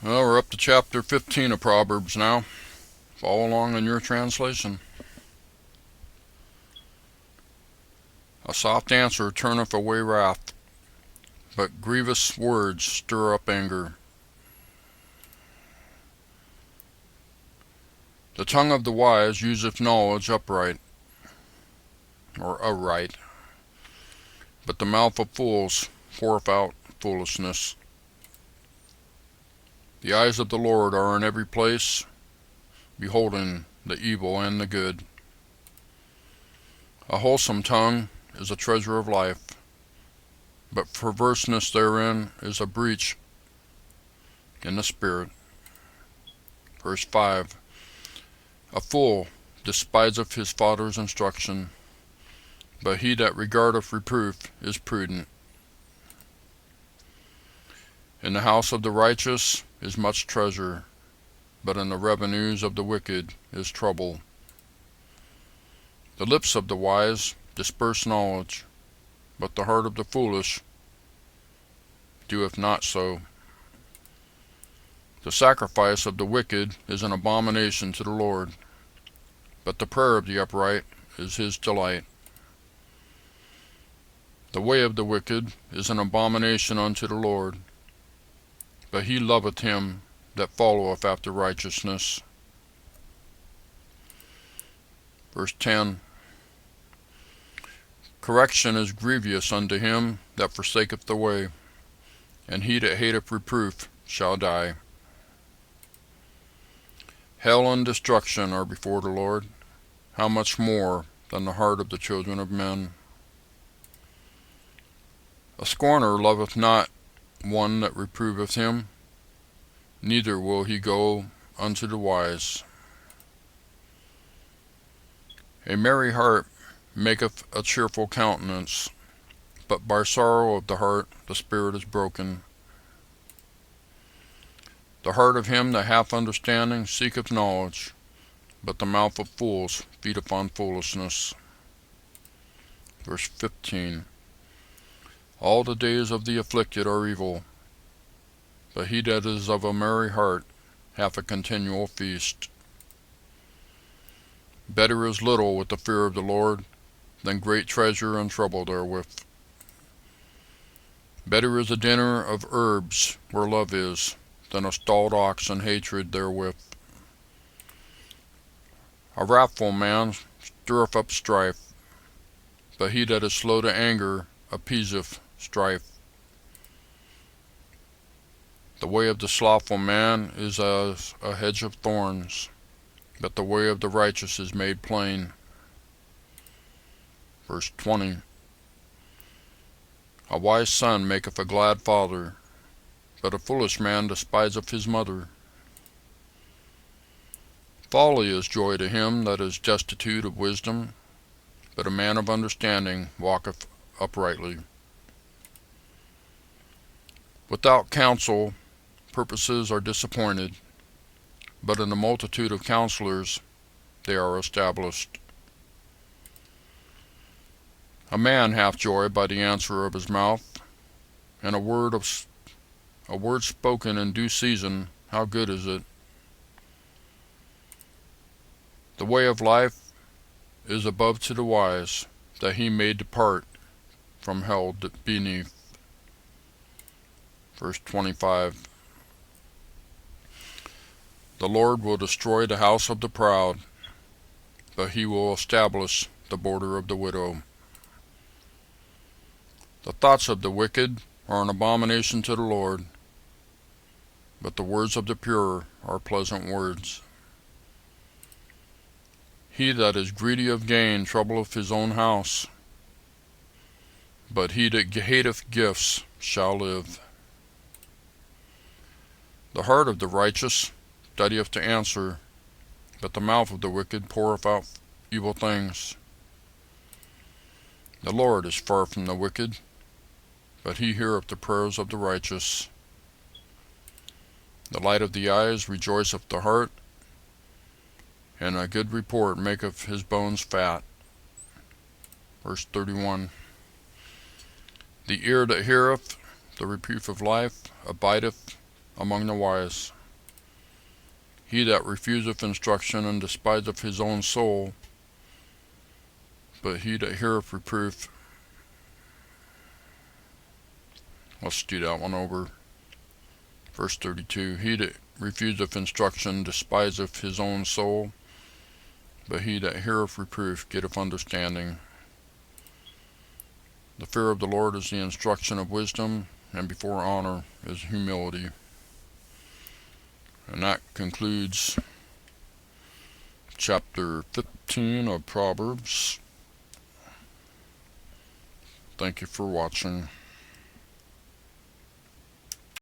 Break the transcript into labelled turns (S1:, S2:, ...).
S1: Well, we're up to chapter 15 of Proverbs now. Follow along in your translation. A soft answer turneth away wrath, but grievous words stir up anger. The tongue of the wise useth knowledge aright, but the mouth of fools poureth out foolishness. The eyes of the Lord are in every place, beholding the evil and the good. A wholesome tongue is a treasure of life, but perverseness therein is a breach in the spirit. Verse 5. A fool despiseth his father's instruction, but he that regardeth reproof is prudent. In the house of the righteous is much treasure, but in the revenues of the wicked is trouble. The lips of the wise disperse knowledge, but the heart of the foolish doeth not so. The sacrifice of the wicked is an abomination to the Lord, but the prayer of the upright is his delight. The way of the wicked is an abomination unto the Lord, but he loveth him that followeth after righteousness. Verse 10. Correction is grievous unto him that forsaketh the way, and he that hateth reproof shall die. Hell and destruction are before the Lord, how much more than the heart of the children of men? A scorner loveth not one that reproveth him, neither will he go unto the wise. A merry heart maketh a cheerful countenance, but by sorrow of the heart the spirit is broken. The heart of him that hath understanding seeketh knowledge, but the mouth of fools feedeth on foolishness. Verse 15. All the days of the afflicted are evil, but he that is of a merry heart hath a continual feast. Better is little with the fear of the Lord than great treasure and trouble therewith. Better is a dinner of herbs where love is, than a stalled ox and hatred therewith. A wrathful man stirreth up strife, but he that is slow to anger appeaseth strife. The way of the slothful man is as a hedge of thorns, but the way of the righteous is made plain. Verse 20. A wise son maketh a glad father, but a foolish man despiseth his mother. Folly is joy to him that is destitute of wisdom, but a man of understanding walketh uprightly. Without counsel purposes are disappointed, but in the multitude of counselors they are established. A man hath joy by the answer of his mouth, and a word spoken in due season, how good is it? The way of life is above to the wise, that he may depart from hell beneath. Verse 25. The Lord will destroy the house of the proud, but he will establish the border of the widow. The thoughts of the wicked are an abomination to the Lord, but the words of the pure are pleasant words. He that is greedy of gain troubleth his own house, but he that hateth gifts shall live. The heart of the righteous studieth to answer, but the mouth of the wicked poureth out evil things. The Lord is far from the wicked, but he heareth the prayers of the righteous. The light of the eyes rejoiceth the heart, and a good report maketh his bones fat. Verse 31. The ear that heareth the reproof of life abideth among the wise. He that refuseth instruction and despiseth his own soul, but he that heareth reproof. Let's do that one over. Verse 32. He that refuseth instruction despiseth his own soul, but he that heareth reproof getteth understanding. The fear of the Lord is the instruction of wisdom, and before honor is humility. And that concludes chapter 15 of Proverbs. Thank you for watching.